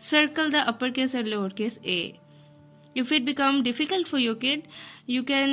circle the upper case and lower case A. If it become difficult for your kid, you can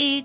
A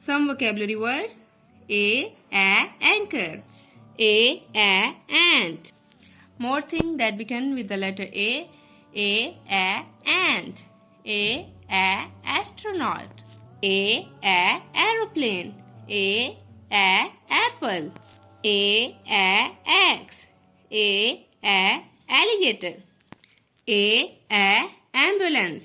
Some vocabulary words: anchor, ant. More things that begin with the letter A, ant, astronaut, aeroplane, apple, axe, alligator, ambulance.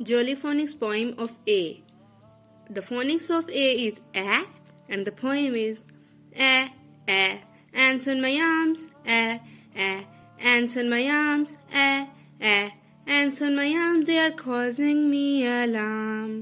Jolly phonics poem of A. The phonics of A is A, and the poem is A, ants on my arms, A, ants on my arms, A, ants on my arms, they are causing me alarm.